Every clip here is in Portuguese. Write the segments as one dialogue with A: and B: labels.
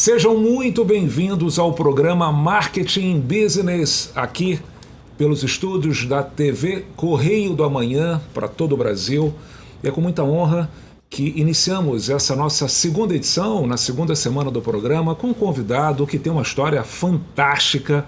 A: Sejam muito bem-vindos ao programa Marketing Business, aqui pelos estúdios da TV Correio do Amanhã para todo o Brasil. E é com muita honra que iniciamos essa nossa segunda edição, na segunda semana do programa, com um convidado que tem uma história fantástica,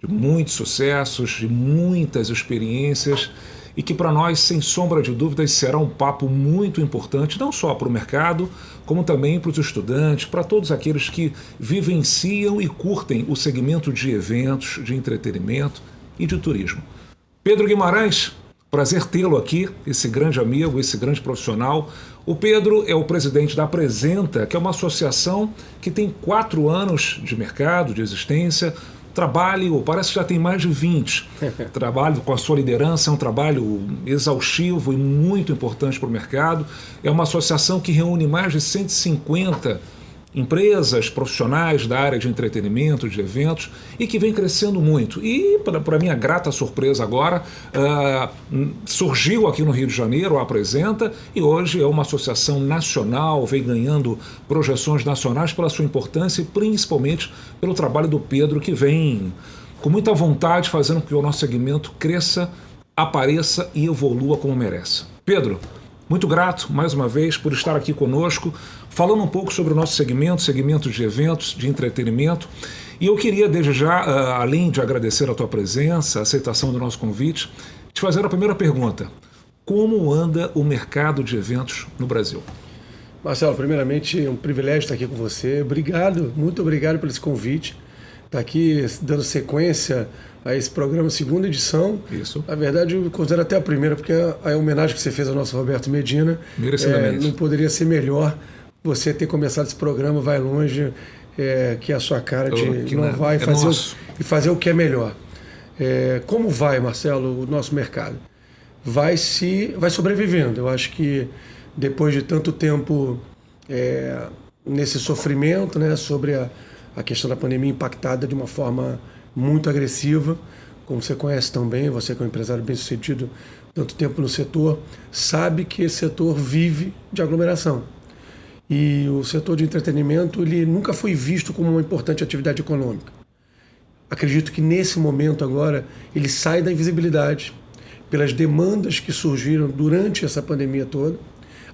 A: de muitos sucessos, de muitas experiências, e que para nós, sem sombra de dúvidas, será um papo muito importante, não só para o mercado, como também para os estudantes, para todos aqueles que vivenciam e curtem o segmento de eventos, de entretenimento e de turismo. Pedro Guimarães, prazer tê-lo aqui, esse grande amigo, esse grande profissional. O Pedro é o presidente da Apresenta, que é uma associação que tem 4 anos de mercado, de existência. Trabalho, parece que já tem mais de 20. Trabalho com a sua liderança, é um trabalho exaustivo e muito importante para o mercado. É uma associação que reúne mais de 150 empresas, profissionais da área de entretenimento, de eventos, e que vem crescendo muito. E, para minha grata surpresa agora, surgiu aqui no Rio de Janeiro a Apresenta, e hoje é uma associação nacional, vem ganhando projeções nacionais pela sua importância e principalmente pelo trabalho do Pedro, que vem com muita vontade fazendo com que o nosso segmento cresça, apareça e evolua como merece. Pedro, muito grato, mais uma vez, por estar aqui conosco, falando um pouco sobre o nosso segmento de eventos, de entretenimento. E eu queria, desde já, além de agradecer a tua presença, a aceitação do nosso convite, te fazer a primeira pergunta. Como anda o mercado de eventos no Brasil?
B: Marcelo, primeiramente, é um privilégio estar aqui com você. Obrigado, muito obrigado por esse convite. Estar aqui dando sequência a esse programa, segunda edição.
A: Isso.
B: Na verdade, eu considero até a primeira, porque a homenagem que você fez ao nosso Roberto Medina não poderia ser melhor. Você ter começado esse programa vai longe, que é a sua cara de inovar e fazer o que é melhor. Como vai, Marcelo, o nosso mercado? Vai sobrevivendo. Eu acho que depois de tanto tempo nesse sofrimento, né, sobre a questão da pandemia impactada de uma forma muito agressiva, como você conhece tão bem, você que é um empresário bem-sucedido, tanto tempo no setor, sabe que esse setor vive de aglomeração. E o setor de entretenimento, ele nunca foi visto como uma importante atividade econômica. Acredito que nesse momento agora, ele sai da invisibilidade pelas demandas que surgiram durante essa pandemia toda,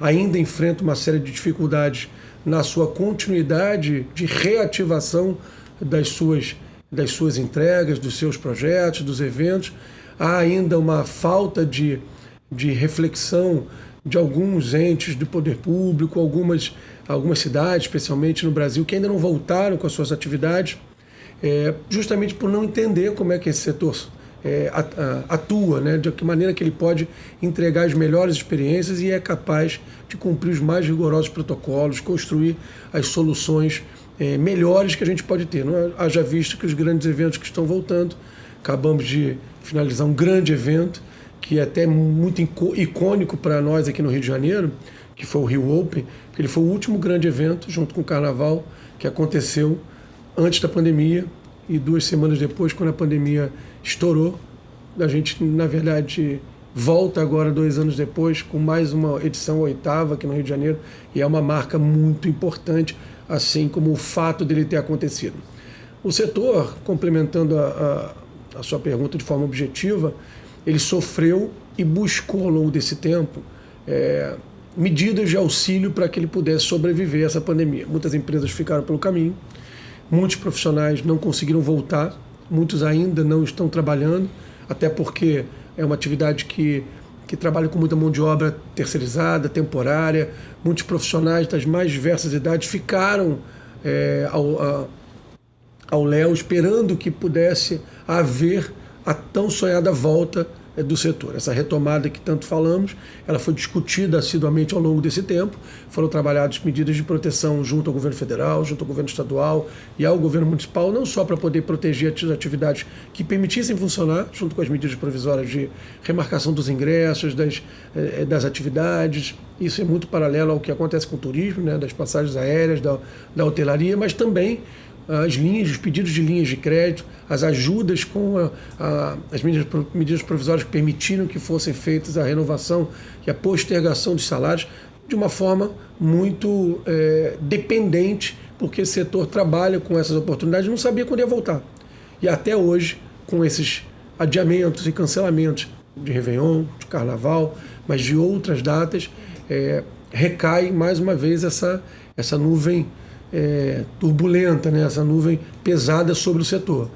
B: ainda enfrenta uma série de dificuldades na sua continuidade de reativação das suas entregas, dos seus projetos, dos eventos. Há ainda uma falta de reflexão de alguns entes do poder público, algumas cidades, especialmente no Brasil, que ainda não voltaram com as suas atividades, justamente por não entender como é que esse setor atua, né? De que maneira que ele pode entregar as melhores experiências e é capaz de cumprir os mais rigorosos protocolos, construir as soluções melhores que a gente pode ter. Não haja visto que os grandes eventos que estão voltando, acabamos de finalizar um grande evento, que é até muito icônico para nós aqui no Rio de Janeiro, que foi o Rio Open, que ele foi o último grande evento, junto com o Carnaval, que aconteceu antes da pandemia, e 2 semanas depois, quando a pandemia estourou, a gente, na verdade, volta agora 2 anos depois com mais uma edição 8ª aqui no Rio de Janeiro, e é uma marca muito importante, assim como o fato dele ter acontecido. O setor, complementando a sua pergunta de forma objetiva, ele sofreu e buscou ao longo desse tempo medidas de auxílio para que ele pudesse sobreviver a essa pandemia. Muitas empresas ficaram pelo caminho, muitos profissionais não conseguiram voltar, muitos ainda não estão trabalhando, até porque é uma atividade que trabalha com muita mão de obra terceirizada, temporária. Muitos profissionais das mais diversas idades ficaram ao léu, esperando que pudesse haver a tão sonhada volta do setor. Essa retomada que tanto falamos, ela foi discutida assiduamente ao longo desse tempo, foram trabalhadas medidas de proteção junto ao governo federal, junto ao governo estadual e ao governo municipal, não só para poder proteger as atividades que permitissem funcionar, junto com as medidas provisórias de remarcação dos ingressos, das atividades. Isso é muito paralelo ao que acontece com o turismo, né, das passagens aéreas, da hotelaria, mas também os pedidos de linhas de crédito, as ajudas com as medidas provisórias que permitiram que fossem feitas a renovação e a postergação dos salários de uma forma muito dependente, porque esse setor trabalha com essas oportunidades e não sabia quando ia voltar. E até hoje, com esses adiamentos e cancelamentos de Réveillon, de Carnaval, mas de outras datas, recai mais uma vez essa nuvem turbulenta, né? Essa nuvem pesada sobre o setor.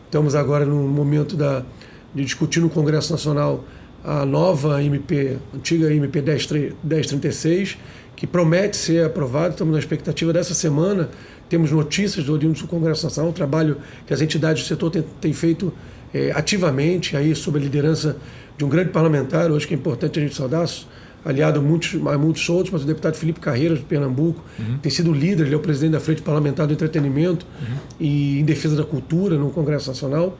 B: Estamos agora no momento de discutir no Congresso Nacional a nova MP, antiga MP 1036, que promete ser aprovada. Estamos na expectativa dessa semana. Temos notícias do oriundo do Congresso Nacional, um trabalho que as entidades do setor têm feito ativamente, aí, sob a liderança de um grande parlamentar, hoje que é importante a gente saudar, aliado a muitos outros, mas o deputado Felipe Carreiras, de Pernambuco, tem sido líder, ele é o presidente da Frente Parlamentar do Entretenimento e em defesa da cultura no Congresso Nacional.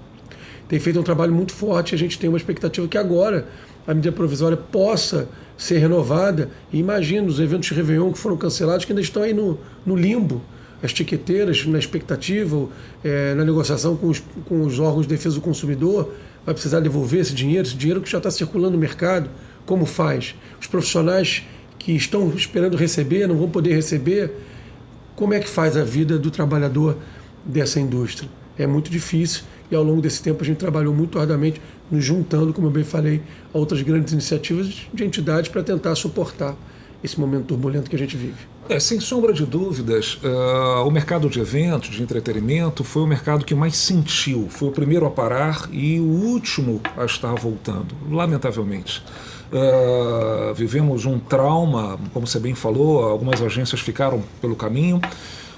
B: Tem feito um trabalho muito forte. A gente tem uma expectativa que agora a medida provisória possa ser renovada. E imagina os eventos de Réveillon que foram cancelados, que ainda estão aí no limbo. As tiqueteiras, na expectativa, na negociação com os órgãos de defesa do consumidor, vai precisar devolver esse dinheiro que já está circulando no mercado. Como faz? Os profissionais que estão esperando receber, não vão poder receber. Como é que faz a vida do trabalhador dessa indústria? É muito difícil. E ao longo desse tempo a gente trabalhou muito arduamente, nos juntando, como eu bem falei, a outras grandes iniciativas de entidades para tentar suportar esse momento turbulento que a gente vive.
A: Sem sombra de dúvidas, o mercado de eventos, de entretenimento, foi o mercado que mais sentiu, foi o primeiro a parar e o último a estar voltando, lamentavelmente. Vivemos um trauma, como você bem falou, algumas agências ficaram pelo caminho.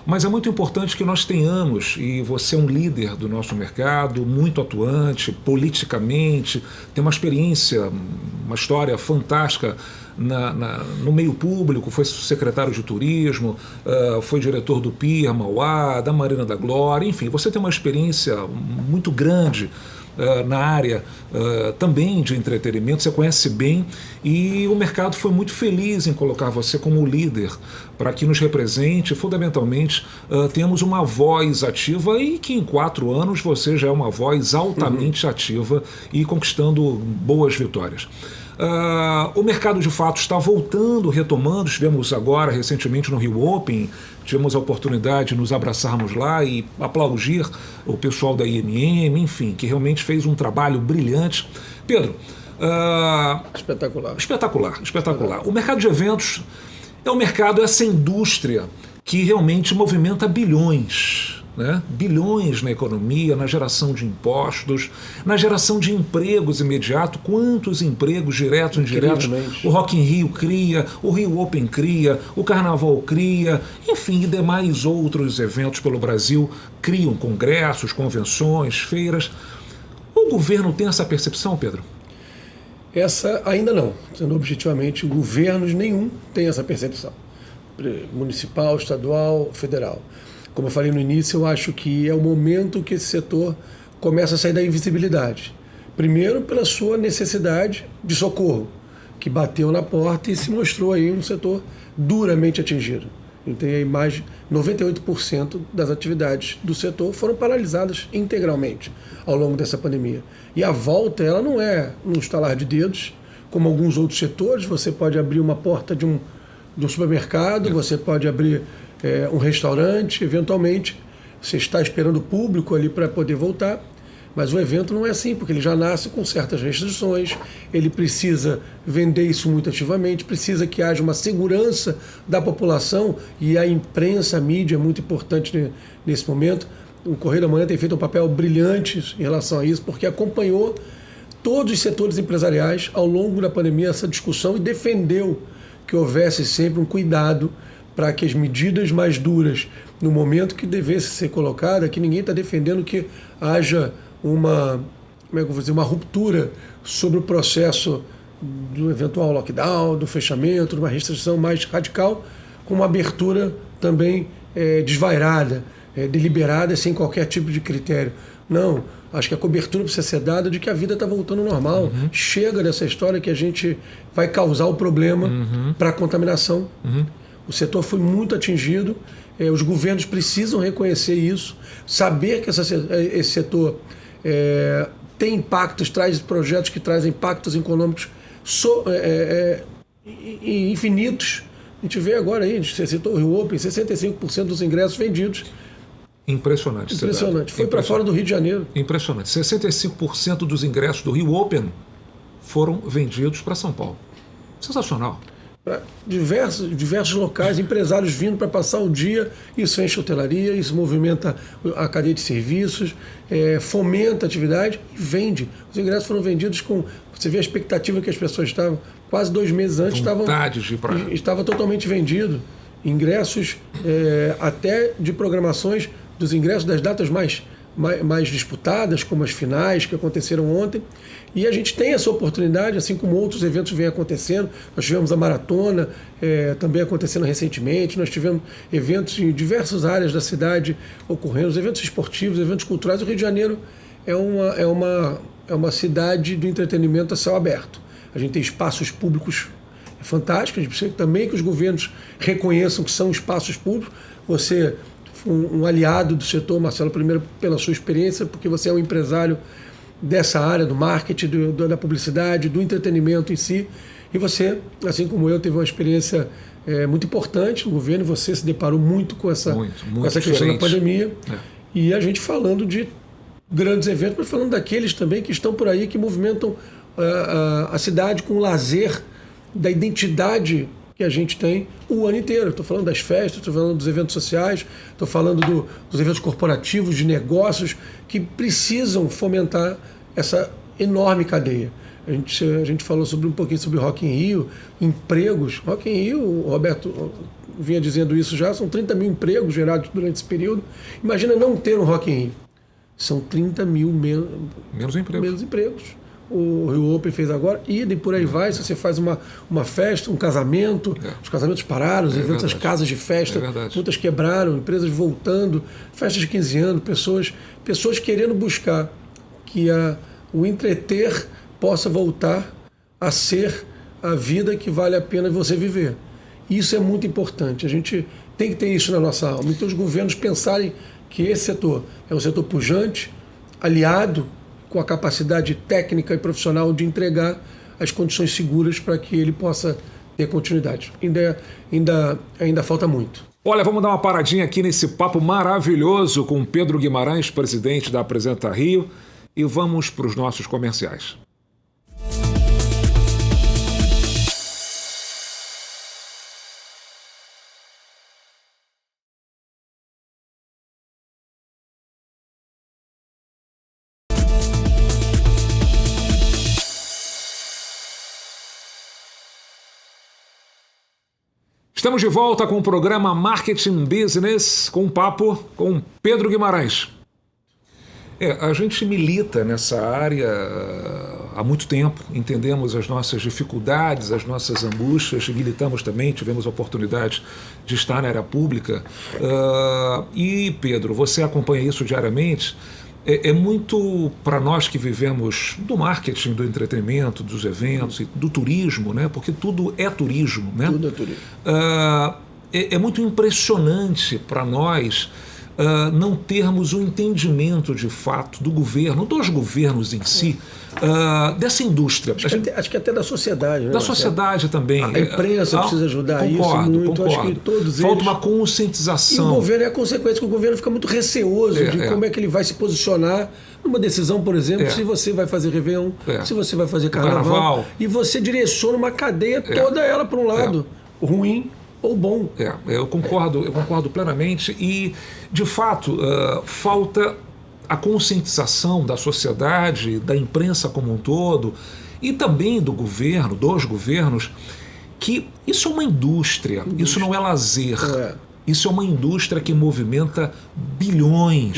A: Mas é muito importante que nós tenhamos, e você é um líder do nosso mercado, muito atuante, politicamente, tem uma experiência, uma história fantástica no meio público, foi secretário de turismo, foi diretor do PIR, Mauá, da Marina da Glória, enfim, você tem uma experiência muito grande na área também de entretenimento, você conhece bem, e o mercado foi muito feliz em colocar você como líder para que nos represente. Fundamentalmente, temos uma voz ativa e que em 4 anos você já é uma voz altamente ativa e conquistando boas vitórias. O mercado de fato está voltando, retomando. Estivemos agora recentemente no Rio Open, tivemos a oportunidade de nos abraçarmos lá e aplaudir o pessoal da IMM, enfim, que realmente fez um trabalho brilhante. Pedro, espetacular. O mercado de eventos é um mercado, essa indústria que realmente movimenta bilhões. Né? Bilhões na economia, na geração de impostos, na geração de empregos imediato. Quantos empregos diretos e indiretos o Rock in Rio cria, o Rio Open cria, o Carnaval cria, enfim, e demais outros eventos pelo Brasil criam congressos, convenções, feiras. O governo tem essa percepção, Pedro?
B: Essa ainda não. Sendo objetivamente, governos nenhum tem essa percepção. Municipal, estadual, federal. Como eu falei no início, eu acho que é o momento que esse setor começa a sair da invisibilidade. Primeiro, pela sua necessidade de socorro, que bateu na porta e se mostrou aí um setor duramente atingido. Então, aí mais de 98% das atividades do setor foram paralisadas integralmente ao longo dessa pandemia. E a volta, ela não é num estalar de dedos, como alguns outros setores. Você pode abrir uma porta de um supermercado, você pode abrir um restaurante, eventualmente você está esperando o público ali para poder voltar, mas o evento não é assim, porque ele já nasce com certas restrições, ele precisa vender isso muito ativamente, precisa que haja uma segurança da população, e a imprensa, a mídia é muito importante nesse momento. O Correio da Manhã tem feito um papel brilhante em relação a isso, porque acompanhou todos os setores empresariais ao longo da pandemia essa discussão e defendeu que houvesse sempre um cuidado para que as medidas mais duras, no momento que devesse ser colocada, que ninguém está defendendo que haja uma ruptura sobre o processo do eventual lockdown, do fechamento, de uma restrição mais radical, com uma abertura também desvairada, deliberada, sem qualquer tipo de critério. Não, acho que a cobertura precisa ser dada de que a vida está voltando ao normal. Chega dessa história que a gente vai causar o problema para a contaminação. O setor foi muito atingido, os governos precisam reconhecer isso, saber que esse setor tem impactos, traz projetos que trazem impactos econômicos infinitos A gente vê agora aí, você citou o Rio Open, 65% dos ingressos vendidos.
A: Impressionante.
B: Foi para fora do Rio de Janeiro.
A: Impressionante. 65% dos ingressos do Rio Open foram vendidos para São Paulo. Sensacional.
B: Para diversos locais, empresários vindo para passar o dia, isso enche a hotelaria, isso movimenta a cadeia de serviços, fomenta a atividade e vende. Os ingressos foram vendidos com... Você vê a expectativa que as pessoas estavam, quase 2 meses antes, estava totalmente vendido. Ingressos até de programações dos ingressos das datas mais disputadas, como as finais que aconteceram ontem. E a gente tem essa oportunidade, assim como outros eventos vêm acontecendo. Nós tivemos a maratona também acontecendo recentemente, nós tivemos eventos em diversas áreas da cidade ocorrendo, eventos esportivos, eventos culturais. O Rio de Janeiro é uma cidade do entretenimento a céu aberto. A gente tem espaços públicos fantásticos, a gente precisa também que os governos reconheçam que são espaços públicos. Você um aliado do setor, Marcelo, primeiro pela sua experiência, porque você é um empresário dessa área do marketing, da publicidade, do entretenimento em si, e você, assim como eu, teve uma experiência muito importante no governo, você se deparou muito com essa questão da pandemia, e a gente falando de grandes eventos, mas falando daqueles também que estão por aí, que movimentam a cidade com o lazer da identidade que a gente tem o ano inteiro. Estou falando das festas, estou falando dos eventos sociais, estou falando dos eventos corporativos, de negócios que precisam fomentar essa enorme cadeia. A gente falou um pouquinho sobre Rock in Rio, empregos. Rock in Rio, o Roberto vinha dizendo isso já, são 30 mil empregos gerados durante esse período. Imagina não ter um Rock in Rio. São 30 mil menos empregos. O Rio Open fez agora, e por aí vai. Se você faz uma festa, um casamento, os casamentos pararam, os eventos, as casas de festa, muitas quebraram, empresas voltando, festas de 15 anos, pessoas querendo buscar que o entreter possa voltar a ser a vida que vale a pena você viver. Isso é muito importante, a gente tem que ter isso na nossa alma. Então os governos pensarem que esse setor é um setor pujante, aliado, com a capacidade técnica e profissional de entregar as condições seguras para que ele possa ter continuidade. Ainda falta muito.
A: Olha, vamos dar uma paradinha aqui nesse papo maravilhoso com Pedro Guimarães, presidente da Apresenta Rio, e vamos para os nossos comerciais. Estamos de volta com o programa Marketing Business, com um papo com Pedro Guimarães. A gente milita nessa área há muito tempo, entendemos as nossas dificuldades, as nossas angústias, militamos também, tivemos a oportunidade de estar na área pública. E, Pedro, você acompanha isso diariamente. É muito para nós que vivemos do marketing, do entretenimento, dos eventos, do turismo, né? Porque tudo é turismo. Né?
B: Tudo é turismo.
A: É muito impressionante para nós não termos um entendimento de fato do governo, dos governos em si, dessa indústria.
B: Acho que até da sociedade. Né?
A: Da sociedade também.
B: A imprensa precisa ajudar isso muito.
A: Concordo.
B: Acho que todos
A: Falta
B: eles...
A: uma conscientização.
B: E o governo é a consequência, que o governo fica muito receoso de como é que ele vai se posicionar numa decisão, por exemplo, se você vai fazer Réveillon, se você vai fazer Carnaval, e você direciona uma cadeia toda ela para um lado ruim ou bom.
A: Eu concordo plenamente e, de fato, falta a conscientização da sociedade, da imprensa como um todo e também do governo, dos governos, que isso é uma indústria. Isso não é lazer. Isso é uma indústria que movimenta bilhões.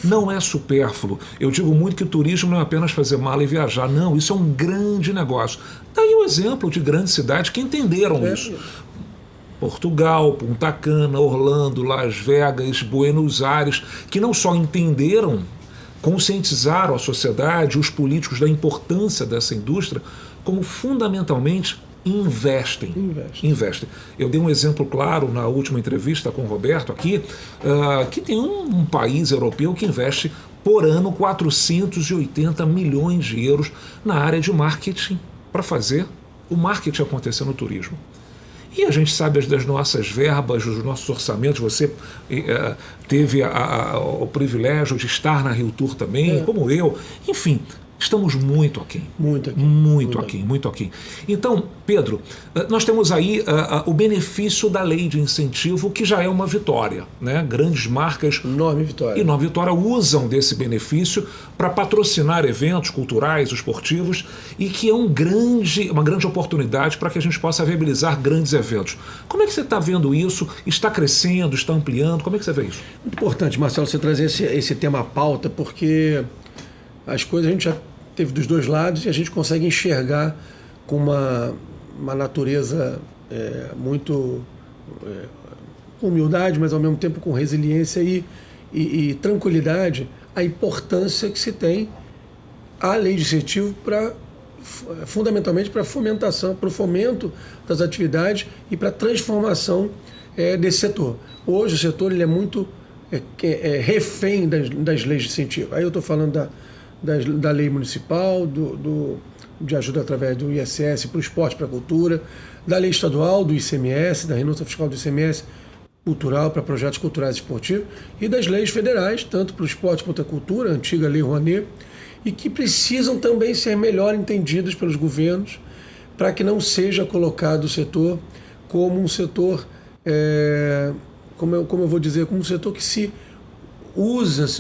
B: Não é supérfluo.
A: Eu digo muito que o turismo não é apenas fazer mala e viajar. Não, isso é um grande negócio. Daí o exemplo de grandes cidades que entenderam isso. Portugal, Punta Cana, Orlando, Las Vegas, Buenos Aires, que não só entenderam, conscientizaram a sociedade, os políticos da importância dessa indústria, como fundamentalmente investem. Eu dei um exemplo claro na última entrevista com o Roberto aqui, que tem um país europeu que investe por ano 480 milhões de euros na área de marketing para fazer o marketing acontecer no turismo. E a gente sabe das nossas verbas, dos nossos orçamentos. Você teve o privilégio de estar na Rio Tour também, como eu. Enfim, estamos muito aquém. Muito aquém. Então, Pedro, nós temos aí o benefício da lei de incentivo, que já é uma vitória, né? Grandes marcas...
B: Enorme vitória
A: usam desse benefício para patrocinar eventos culturais, esportivos, e que é uma grande oportunidade para que a gente possa viabilizar grandes eventos. Como é que você está vendo isso? Está crescendo, está ampliando? Como é que você vê isso?
B: Muito importante, Marcelo, você trazer esse tema à pauta, porque as coisas a gente já teve dos dois lados e a gente consegue enxergar com uma natureza muito com humildade, mas ao mesmo tempo com resiliência e tranquilidade, a importância que se tem a lei de incentivo fundamentalmente para fomentação, para o fomento das atividades e para a transformação desse setor. Hoje o setor ele é muito refém das leis de incentivo. Aí eu estou falando da lei municipal, de ajuda através do ISS para o esporte, para a cultura, da lei estadual, do ICMS, da renúncia fiscal do ICMS cultural para projetos culturais e esportivos, e das leis federais, tanto para o esporte quanto a cultura, a antiga Lei Rouanet, e que precisam também ser melhor entendidas pelos governos para que não seja colocado o setor como um setor, como eu vou dizer, como um setor que se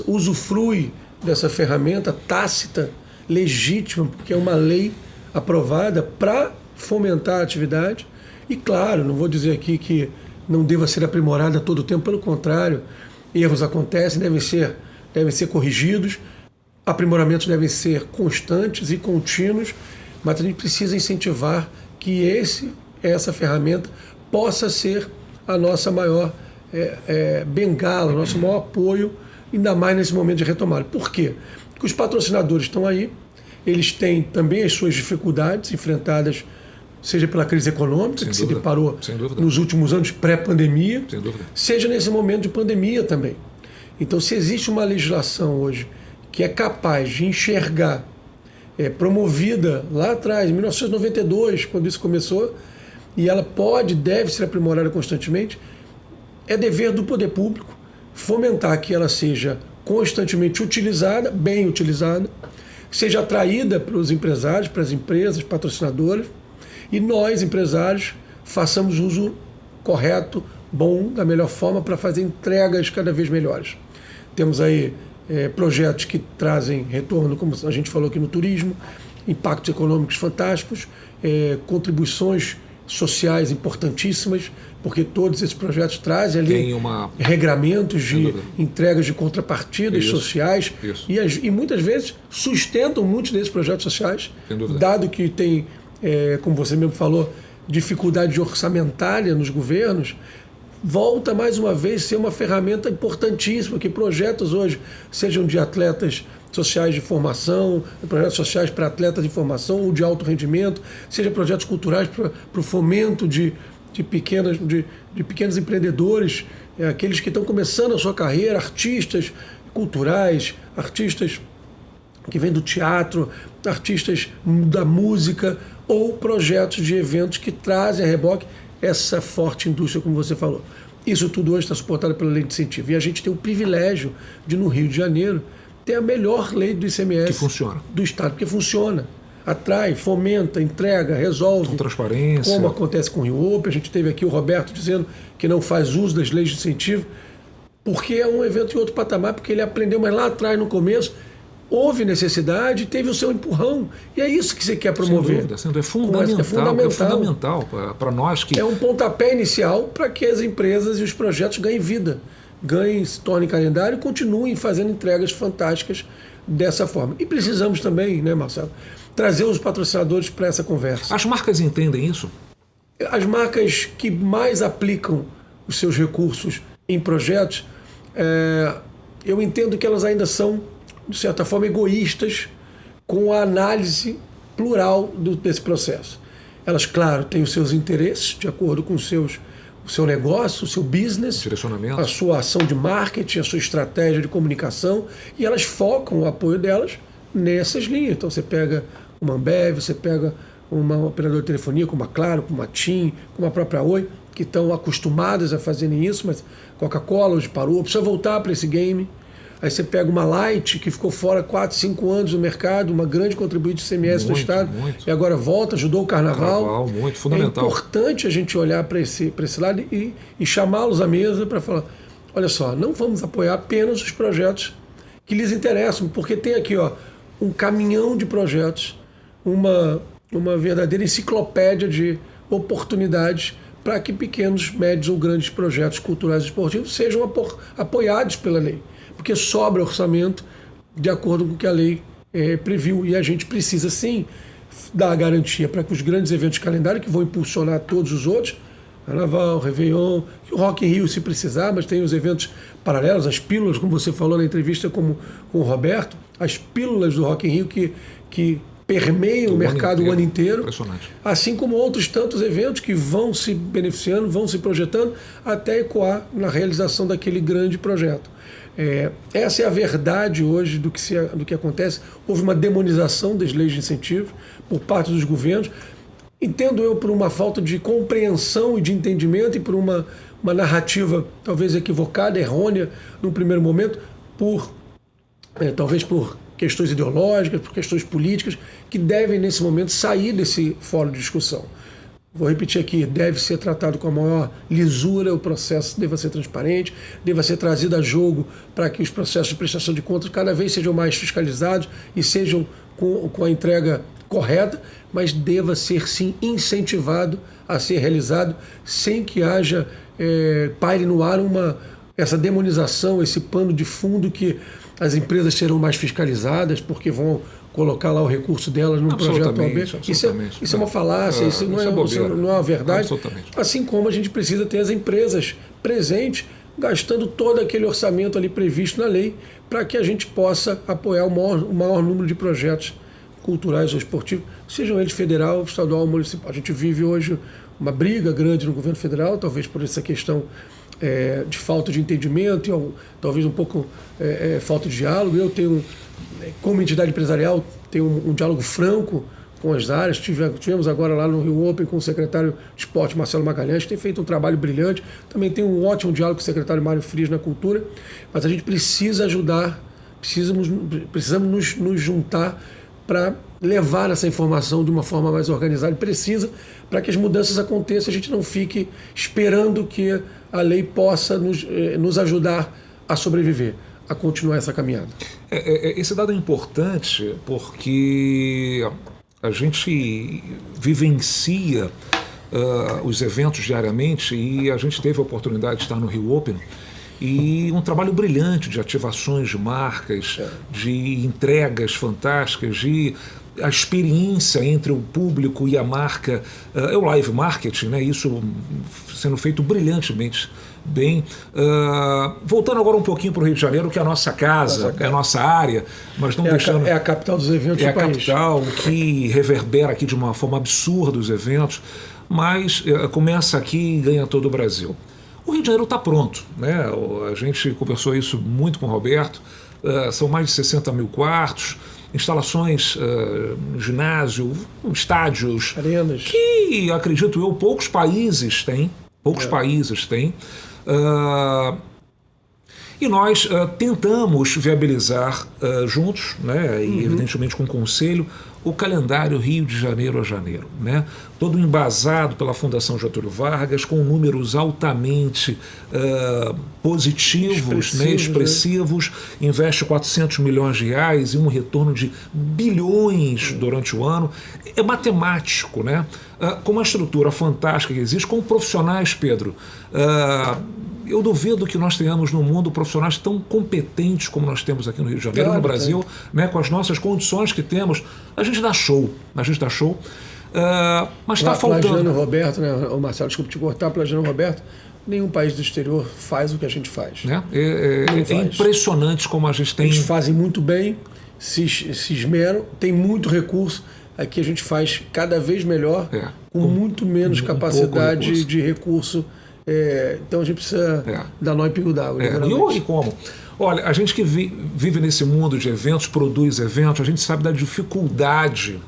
B: usufrui dessa ferramenta tácita, legítima, porque é uma lei aprovada para fomentar a atividade. E claro, não vou dizer aqui que não deva ser aprimorada a todo tempo, pelo contrário, erros acontecem, devem ser corrigidos, aprimoramentos devem ser constantes e contínuos, mas a gente precisa incentivar que essa ferramenta possa ser a nossa maior bengala, o nosso maior apoio, ainda mais nesse momento de retomada. Por quê? Porque os patrocinadores estão aí, eles têm também as suas dificuldades enfrentadas, seja pela crise econômica, que se deparou nos últimos anos pré-pandemia, seja nesse momento de pandemia também. Então, se existe uma legislação hoje que é capaz de enxergar, promovida lá atrás, em 1992, quando isso começou, e ela deve ser aprimorada constantemente, é dever do poder público fomentar que ela seja constantemente utilizada, bem utilizada, seja atraída para os empresários, para as empresas, patrocinadoras, e nós, empresários, façamos uso correto, bom, da melhor forma, para fazer entregas cada vez melhores. Temos aí projetos que trazem retorno, como a gente falou aqui no turismo, impactos econômicos fantásticos, contribuições sociais importantíssimas, porque todos esses projetos trazem ali regramentos de entregas de contrapartidas sociais e muitas vezes sustentam muitos desses projetos sociais, dado que tem, como você mesmo falou, dificuldade orçamentária nos governos, volta mais uma vez a ser uma ferramenta importantíssima, que projetos hoje, sejam de atletas sociais de formação, projetos sociais para atletas de formação ou de alto rendimento, seja projetos culturais para o fomento de pequenos empreendedores, aqueles que estão começando a sua carreira, artistas culturais, artistas que vêm do teatro, artistas da música, ou projetos de eventos que trazem a reboque essa forte indústria, como você falou. Isso tudo hoje está suportado pela lei de incentivo. E a gente tem o privilégio de, no Rio de Janeiro, ter a melhor lei do ICMS do Estado, porque funciona. Atrai, fomenta, entrega, resolve.
A: Com transparência.
B: Como acontece com o Rio Open. A gente teve aqui o Roberto dizendo que não faz uso das leis de incentivo, porque é um evento em outro patamar, porque ele aprendeu, mas lá atrás, no começo, houve necessidade, teve o seu empurrão. E é isso que você quer promover.
A: Sem dúvida, é fundamental para nós.
B: É um pontapé inicial para que as empresas e os projetos ganhem vida, se tornem calendário e continuem fazendo entregas fantásticas dessa forma. E precisamos também, né, Marcelo, trazer os patrocinadores para essa conversa.
A: As marcas entendem isso?
B: As marcas que mais aplicam os seus recursos em projetos, eu entendo que elas ainda são, de certa forma, egoístas com a análise plural desse processo. Elas, claro, têm os seus interesses, de acordo com o seu negócio, o seu business,
A: direcionamento,
B: a sua ação de marketing, a sua estratégia de comunicação, e elas focam o apoio delas nessas linhas. Então você pega uma Ambev, você pega uma operadora de telefonia, como a Claro, como a TIM, como a própria Oi, que estão acostumadas a fazerem isso, mas Coca-Cola hoje parou, precisa voltar para esse game. Aí você pega uma Light, que ficou fora 4, 5 anos no mercado, uma grande contribuinte de ICMS do Estado, e agora volta, ajudou o Carnaval.
A: Muito fundamental.
B: É importante a gente olhar para esse lado e chamá-los à mesa para falar, olha só, não vamos apoiar apenas os projetos que lhes interessam, porque tem aqui um caminhão de projetos, uma verdadeira enciclopédia de oportunidades para que pequenos, médios ou grandes projetos culturais e esportivos sejam apoiados pela lei. Porque sobra orçamento de acordo com o que a lei previu. E a gente precisa, sim, dar a garantia para que os grandes eventos de calendário, que vão impulsionar todos os outros, Carnaval, Réveillon, o Rock in Rio se precisar, mas tem os eventos paralelos, as pílulas, como você falou na entrevista com o Roberto, as pílulas do Rock in Rio que permeiam o mercado o ano inteiro.
A: Impressionante.
B: Assim como outros tantos eventos que vão se beneficiando, vão se projetando, até ecoar na realização daquele grande projeto. Essa é a verdade hoje do que acontece. Houve uma demonização das leis de incentivo por parte dos governos. Entendo eu por uma falta de compreensão e de entendimento e por uma narrativa talvez equivocada, errônea, num primeiro momento, talvez por questões ideológicas, por questões políticas, que devem, nesse momento, sair desse fórum de discussão. Vou repetir aqui, deve ser tratado com a maior lisura, o processo deva ser transparente, deva ser trazido a jogo para que os processos de prestação de contas cada vez sejam mais fiscalizados e sejam com a entrega correta, mas deva ser, sim, incentivado a ser realizado sem que haja, paire no ar essa demonização, esse pano de fundo que as empresas serão mais fiscalizadas porque vão colocar lá o recurso delas num projeto OB. Isso é uma falácia, isso não é uma verdade. Assim como a gente precisa ter as empresas presentes, gastando todo aquele orçamento ali previsto na lei, para que a gente possa apoiar o maior número de projetos culturais ou esportivos, sejam eles federal, estadual ou municipal. A gente vive hoje uma briga grande no governo federal, talvez por essa questão de falta de entendimento e talvez um pouco falta de diálogo. Eu tenho, como entidade empresarial, tenho um diálogo franco com as áreas. Tivemos agora lá no Rio Open com o secretário de Esporte, Marcelo Magalhães, que tem feito um trabalho brilhante. Também tem um ótimo diálogo com o secretário Mário Frias na Cultura, mas a gente precisa ajudar, precisamos nos juntar para levar essa informação de uma forma mais organizada e precisa, para que as mudanças aconteçam, a gente não fique esperando que a lei possa nos ajudar a sobreviver, a continuar essa caminhada.
A: Esse dado é importante porque a gente vivencia os eventos diariamente e a gente teve a oportunidade de estar no Rio Open e um trabalho brilhante de ativações de marcas, de entregas fantásticas, de a experiência entre o público e a marca, é o live marketing, né? Isso sendo feito brilhantemente bem. Voltando agora um pouquinho para o Rio de Janeiro, que é a nossa casa, é a nossa área, mas não deixando...
B: É a capital dos eventos do país.
A: É a capital que reverbera aqui de uma forma absurda os eventos, mas começa aqui e ganha todo o Brasil. O Rio de Janeiro está pronto, né? A gente conversou isso muito com o Roberto, são mais de 60 mil quartos, instalações, ginásio, estádios,
B: arenas,
A: que, acredito eu, poucos países têm, e nós tentamos viabilizar juntos, né, e evidentemente com o Conselho, o calendário Rio de Janeiro a janeiro, né, todo embasado pela Fundação Getúlio Vargas, com números altamente positivos, expressivos, investe 400 milhões de reais e um retorno de bilhões durante o ano. É matemático, né, com uma estrutura fantástica que existe, com profissionais, Pedro, eu duvido que nós tenhamos no mundo profissionais tão competentes como nós temos aqui no Rio de Janeiro, no Brasil, né, com as nossas condições que temos. A gente dá show, mas está faltando.
B: Plagiando o Roberto, né, o Marcelo, desculpa te cortar, plagiando o Roberto, nenhum país do exterior faz o que a gente faz.
A: Né? É impressionante como a gente tem...
B: Eles fazem muito bem, se esmeram, tem muito recurso. Aqui a gente faz cada vez melhor, com muito menos capacidade de recurso. Então a gente precisa dar nó em pingo d'água.
A: E como? Olha, a gente que vive nesse mundo de eventos, produz eventos, a gente sabe da dificuldade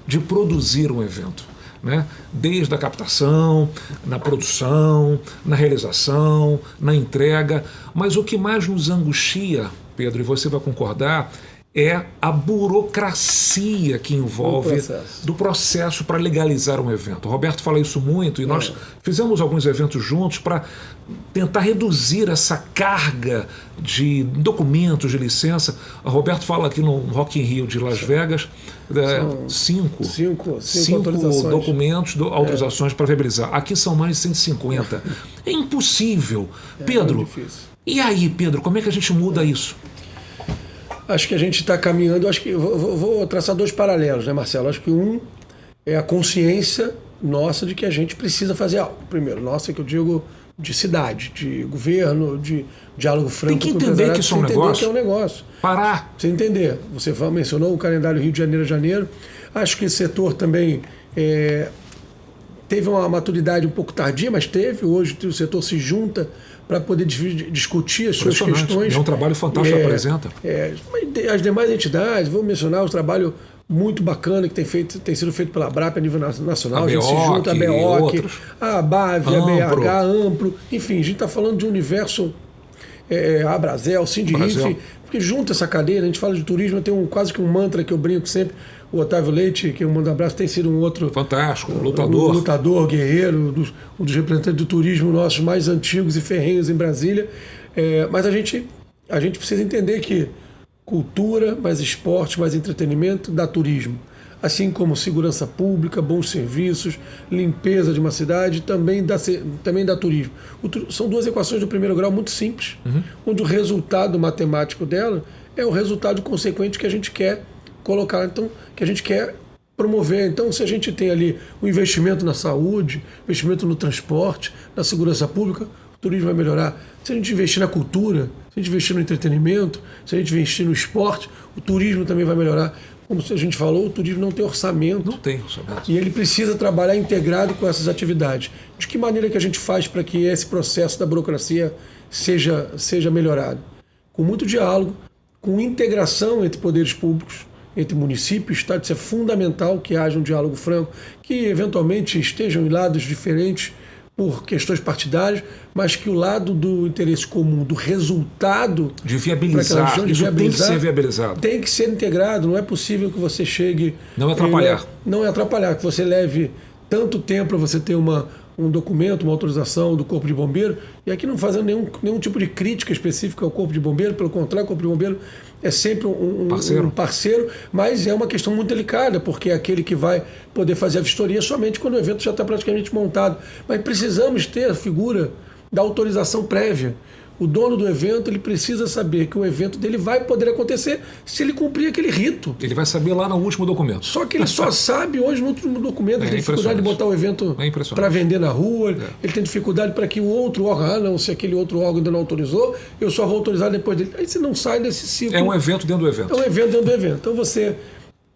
A: de produzir um evento, né? Desde a captação, na produção, na realização, na entrega. Mas o que mais nos angustia, Pedro, e você vai concordar, é a burocracia que envolve do processo para legalizar um evento. O Roberto fala isso muito e nós fizemos alguns eventos juntos para tentar reduzir essa carga de documentos, de licença. O Roberto fala aqui no Rock in Rio de Las Vegas, cinco documentos, autorizações para viabilizar. Aqui são mais de 150. É impossível. Pedro, e aí, Pedro, como é que a gente muda isso?
B: Acho que a gente está caminhando, acho que vou traçar dois paralelos, né, Marcelo? Acho que um é a consciência nossa de que a gente precisa fazer algo. Primeiro, nossa, que eu digo de cidade, de governo, de diálogo franco.
A: Tem que entender que isso é um negócio. Parar.
B: Você entender. Você mencionou o calendário Rio de Janeiro a janeiro. Acho que esse setor também teve uma maturidade um pouco tardia, mas teve. Hoje o setor se junta para poder discutir as suas questões.
A: É um trabalho fantástico que apresenta.
B: As demais entidades, vou mencionar o trabalho muito bacana que tem sido feito pela ABRAP a nível nacional. A gente se junta, a BEOC, a ABAV, a BH, a Amplo. Enfim, a gente está falando de um universo, a Brasel, Sindirif, porque junta essa cadeira, a gente fala de turismo, tem quase que um mantra que eu brinco sempre. O Otávio Leite, que eu mando abraço, tem sido um outro...
A: Fantástico, lutador,
B: guerreiro, um dos representantes do turismo nossos mais antigos e ferrenhos em Brasília. Mas a gente precisa entender que cultura, mais esporte, mais entretenimento dá turismo. Assim como segurança pública, bons serviços, limpeza de uma cidade, também dá turismo. São duas equações do primeiro grau muito simples, onde o resultado matemático dela é o resultado consequente que a gente quer colocar, então, que a gente quer promover. Então, se a gente tem ali o investimento na saúde, investimento no transporte, na segurança pública, o turismo vai melhorar. Se a gente investir na cultura, se a gente investir no entretenimento, se a gente investir no esporte, o turismo também vai melhorar. Como a gente falou, o turismo não tem orçamento.
A: Não tem orçamento.
B: E ele precisa trabalhar integrado com essas atividades. De que maneira que a gente faz para que esse processo da burocracia seja melhorado? Com muito diálogo, com integração entre poderes públicos, entre município e Estado. Isso é fundamental, que haja um diálogo franco, que eventualmente estejam em lados diferentes por questões partidárias, mas que o lado do interesse comum, do resultado...
A: De viabilizar, tem que ser viabilizado.
B: Tem que ser integrado, não é possível que você chegue...
A: Não é atrapalhar.
B: Não é atrapalhar, que você leve tanto tempo para você ter um documento, uma autorização do Corpo de Bombeiro, e aqui não fazendo nenhum tipo de crítica específica ao Corpo de Bombeiro, pelo contrário, o Corpo de Bombeiro é sempre um parceiro, mas é uma questão muito delicada, porque é aquele que vai poder fazer a vistoria somente quando o evento já está praticamente montado. Mas precisamos ter a figura da autorização prévia. O dono do evento, ele precisa saber que o evento dele vai poder acontecer se ele cumprir aquele rito.
A: Ele vai saber lá no último documento.
B: Só que ele só sabe hoje no último documento. Ele tem dificuldade de botar o evento para vender na rua. Ele tem dificuldade para que o outro órgão, se aquele outro órgão ainda não autorizou, eu só vou autorizar depois dele. Aí você não sai desse ciclo.
A: É um evento dentro do evento.
B: É um evento dentro do evento. Então você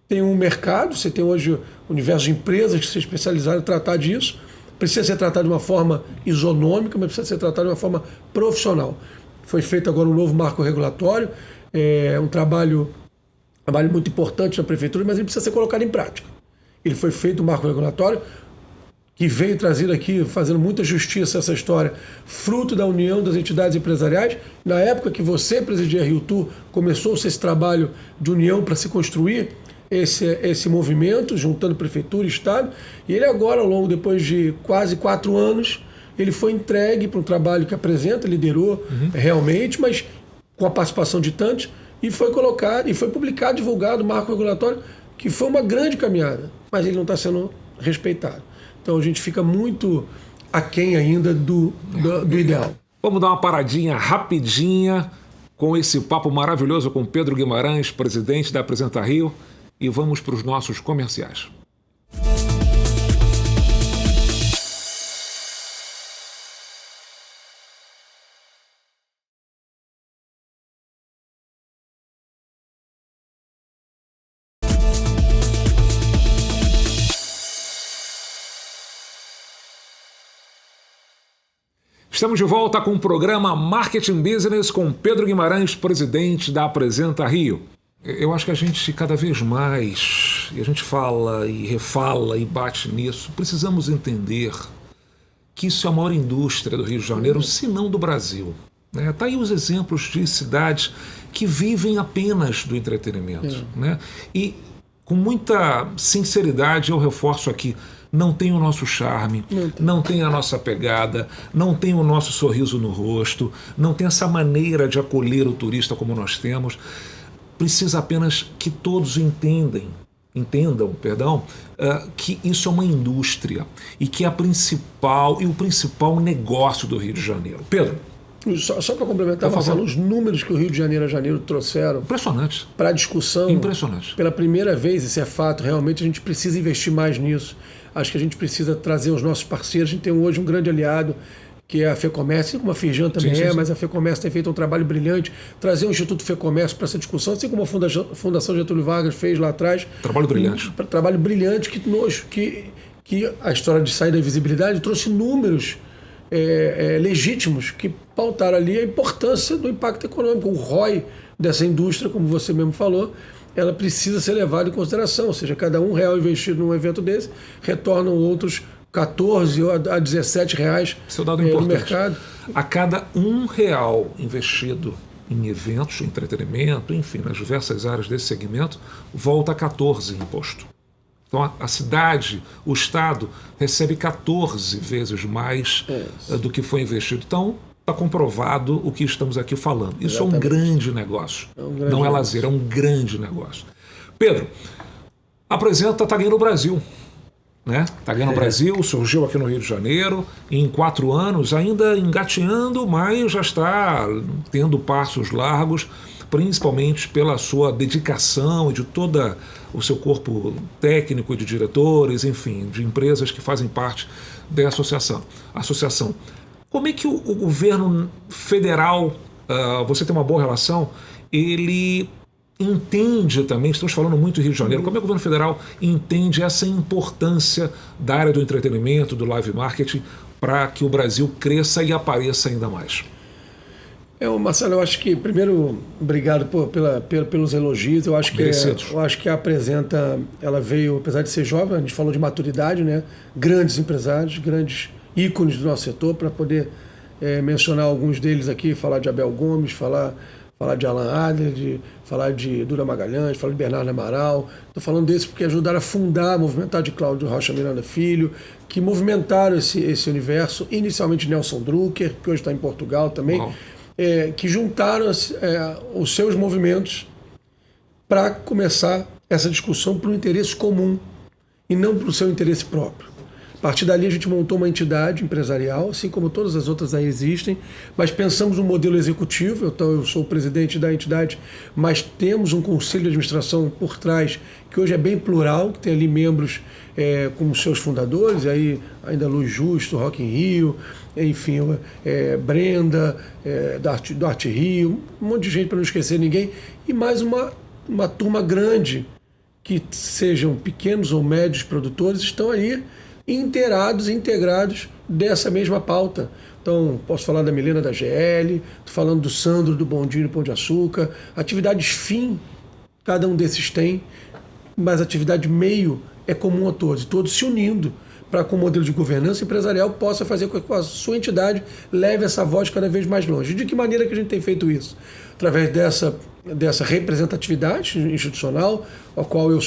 B: tem um mercado, você tem hoje um universo de empresas que se especializaram em tratar disso. Precisa ser tratado de uma forma isonômica, mas precisa ser tratado de uma forma profissional. Foi feito agora um novo marco regulatório, um trabalho muito importante na prefeitura, mas ele precisa ser colocado em prática. Ele foi feito um marco regulatório que veio trazer aqui, fazendo muita justiça essa história, fruto da união das entidades empresariais. Na época que você presidia a Rio Tour, começou-se esse trabalho de união para se construir esse movimento, juntando prefeitura e Estado, e ele agora, depois de quase 4 anos, ele foi entregue para um trabalho que apresenta, liderou realmente, mas com a participação de tantos, e foi colocado, e foi publicado, divulgado o marco regulatório, que foi uma grande caminhada, mas ele não está sendo respeitado. Então a gente fica muito aquém ainda do ideal.
A: Vamos dar uma paradinha rapidinha com esse papo maravilhoso com Pedro Guimarães, presidente da Apresenta Rio, e vamos para os nossos comerciais. Estamos de volta com o programa Marketing Business com Pedro Guimarães, presidente da Apresenta Rio. Eu acho que a gente cada vez mais, e a gente fala e refala e bate nisso, precisamos entender que isso é a maior indústria do Rio de Janeiro, se não do Brasil. Né? Tá aí os exemplos de cidades que vivem apenas do entretenimento. Né? E com muita sinceridade eu reforço aqui, não tem o nosso charme, não tem a nossa pegada, não tem o nosso sorriso no rosto, não tem essa maneira de acolher o turista como nós temos. Precisa apenas que todos entendam, que isso é uma indústria e que é o principal negócio do Rio de Janeiro. Pedro.
B: Só para complementar, Marcelo, os números que o Rio de Janeiro a Janeiro trouxeram para a discussão.
A: Impressionante.
B: Pela primeira vez, isso é fato, realmente a gente precisa investir mais nisso. Acho que a gente precisa trazer os nossos parceiros. A gente tem hoje um grande aliado, que é a FEComércio, assim como a Firjan também sim. Mas a FEComércio tem feito um trabalho brilhante, trazer o Instituto FEComércio para essa discussão, assim como a Fundação Getúlio Vargas fez lá atrás.
A: Trabalho brilhante.
B: Trabalho brilhante que a história de sair da invisibilidade trouxe números legítimos que pautaram ali a importância do impacto econômico. O ROI dessa indústria, como você mesmo falou, ela precisa ser levada em consideração, ou seja, cada R$1 investido num evento desse retornam outros 14 ou a 17 reais no mercado.
A: A cada R$1 investido em eventos, entretenimento, enfim, nas diversas áreas desse segmento, volta a 14 em imposto. Então a cidade, o Estado, recebe 14 vezes mais do que foi investido. Então está comprovado o que estamos aqui falando. Isso exatamente. É um grande negócio. Não é lazer, é um grande negócio. Pedro, apresenta Tá Ganhando Brasil. Né? Tá Ganhando Brasil, surgiu aqui no Rio de Janeiro, em 4 anos, ainda engateando, mas já está tendo passos largos, principalmente pela sua dedicação e de todo o seu corpo técnico de diretores, enfim, de empresas que fazem parte da associação. Como é que o governo federal, você tem uma boa relação, ele entende também, estamos falando muito do Rio de Janeiro, como é que o governo federal entende essa importância da área do entretenimento, do live marketing, para que o Brasil cresça e apareça ainda mais?
B: Marcelo, eu acho que, primeiro, obrigado pelos elogios. Eu acho que ela veio, apesar de ser jovem, a gente falou de maturidade, né? Grandes empresários, grandes ícones do nosso setor, para poder mencionar alguns deles aqui, falar de Abel Gomes, falar de Alan Adler, falar de Dura Magalhães, falar de Bernardo Amaral. Estou falando desses porque ajudaram a fundar, a movimentar de Cláudio Rocha Miranda Filho, que movimentaram esse universo, inicialmente Nelson Drucker, que hoje está em Portugal também, que juntaram os seus movimentos para começar essa discussão para o interesse comum e não para o seu interesse próprio. A partir dali a gente montou uma entidade empresarial, assim como todas as outras aí existem, mas pensamos no modelo executivo. Então eu sou o presidente da entidade, mas temos um conselho de administração por trás, que hoje é bem plural, que tem ali membros como seus fundadores, aí ainda Luiz Justo, Rock in Rio, enfim, Brenda, do Arte Rio, um monte de gente para não esquecer ninguém, e mais uma turma grande, que sejam pequenos ou médios produtores, estão aí integrados dessa mesma pauta. Então, posso falar da Milena da GL, estou falando do Sandro do Bondinho do Pão de Açúcar, atividades fim, cada um desses tem, mas atividade meio é comum a todos se unindo para que o modelo de governança empresarial possa fazer com que a sua entidade leve essa voz cada vez mais longe. De que maneira que a gente tem feito isso? Através dessa representatividade institucional, a qual eu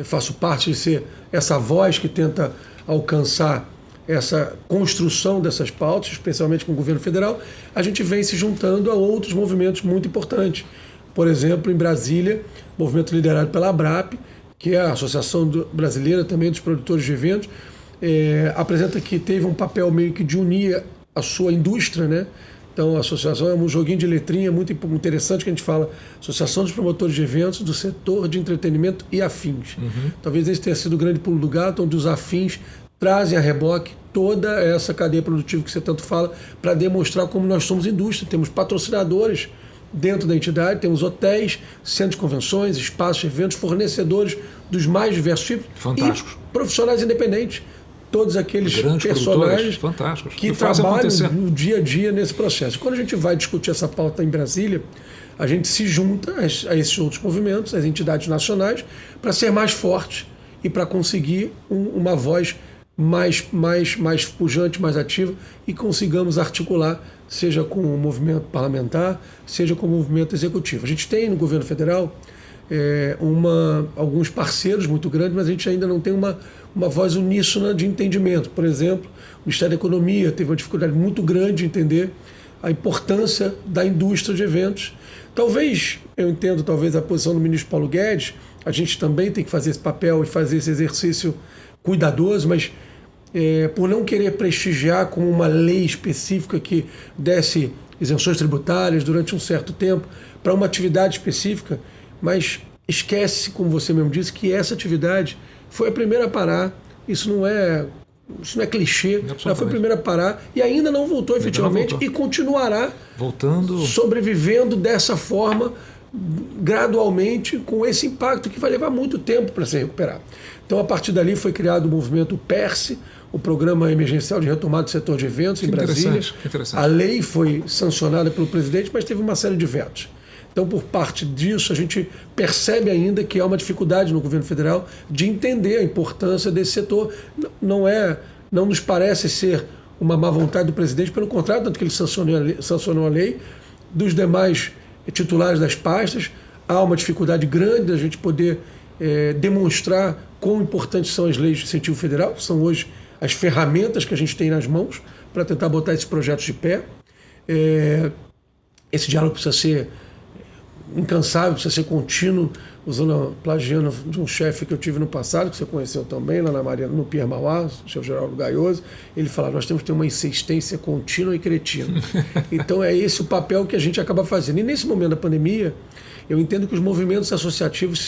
B: faço parte de ser essa voz que tenta alcançar essa construção dessas pautas, especialmente com o governo federal. A gente vem se juntando a outros movimentos muito importantes. Por exemplo, em Brasília, movimento liderado pela ABRAP, que é a Associação Brasileira também dos Produtores de Eventos, apresenta que teve um papel meio que de unir a sua indústria, né? Então a associação é um joguinho de letrinha muito interessante que a gente fala, Associação dos Promotores de Eventos do Setor de Entretenimento e Afins. Talvez esse tenha sido o grande pulo do gato, onde os afins trazem a reboque toda essa cadeia produtiva que você tanto fala, para demonstrar como nós somos indústria. Temos patrocinadores dentro da entidade, temos hotéis, centros de convenções, espaços de eventos, fornecedores dos mais diversos tipos.
A: Fantásticos.
B: E profissionais independentes. todos aqueles personagens que trabalham no dia a dia nesse processo. Quando a gente vai discutir essa pauta em Brasília, a gente se junta a esses outros movimentos, as entidades nacionais, para ser mais forte e para conseguir uma voz mais pujante, mais ativa, e consigamos articular, seja com o movimento parlamentar, seja com o movimento executivo. A gente tem no governo federal alguns parceiros muito grandes, mas a gente ainda não tem uma voz uníssona de entendimento. Por exemplo, o Ministério da Economia teve uma dificuldade muito grande de entender a importância da indústria de eventos. Eu entendo a posição do ministro Paulo Guedes, a gente também tem que fazer esse papel e fazer esse exercício cuidadoso, mas por não querer prestigiar com uma lei específica que desse isenções tributárias durante um certo tempo para uma atividade específica, mas esquece, como você mesmo disse, que essa atividade foi a primeira a parar. Isso não é clichê, ela foi a primeira a parar e ainda não voltou efetivamente e continuará sobrevivendo dessa forma, gradualmente, com esse impacto que vai levar muito tempo para se recuperar. Então, a partir dali foi criado o movimento PERSE, o Programa Emergencial de Retomada do Setor de Eventos em Brasília. A lei foi sancionada pelo presidente, mas teve uma série de vetos. Então, por parte disso, a gente percebe ainda que há uma dificuldade no governo federal de entender a importância desse setor. Não nos parece ser uma má vontade do presidente, pelo contrário, tanto que ele sancionou a lei, dos demais titulares das pastas. Há uma dificuldade grande da gente poder demonstrar quão importantes são as leis de incentivo federal, que são hoje as ferramentas que a gente tem nas mãos para tentar botar esses projetos de pé. Esse diálogo precisa ser incansável, precisa ser contínuo, plagiando de um chefe que eu tive no passado, que você conheceu também, lá no Pierre Mauá, o chefe Geraldo Gaioso. Ele fala, nós temos que ter uma insistência contínua e cretina. Então é esse o papel que a gente acaba fazendo. E nesse momento da pandemia, eu entendo que os movimentos associativos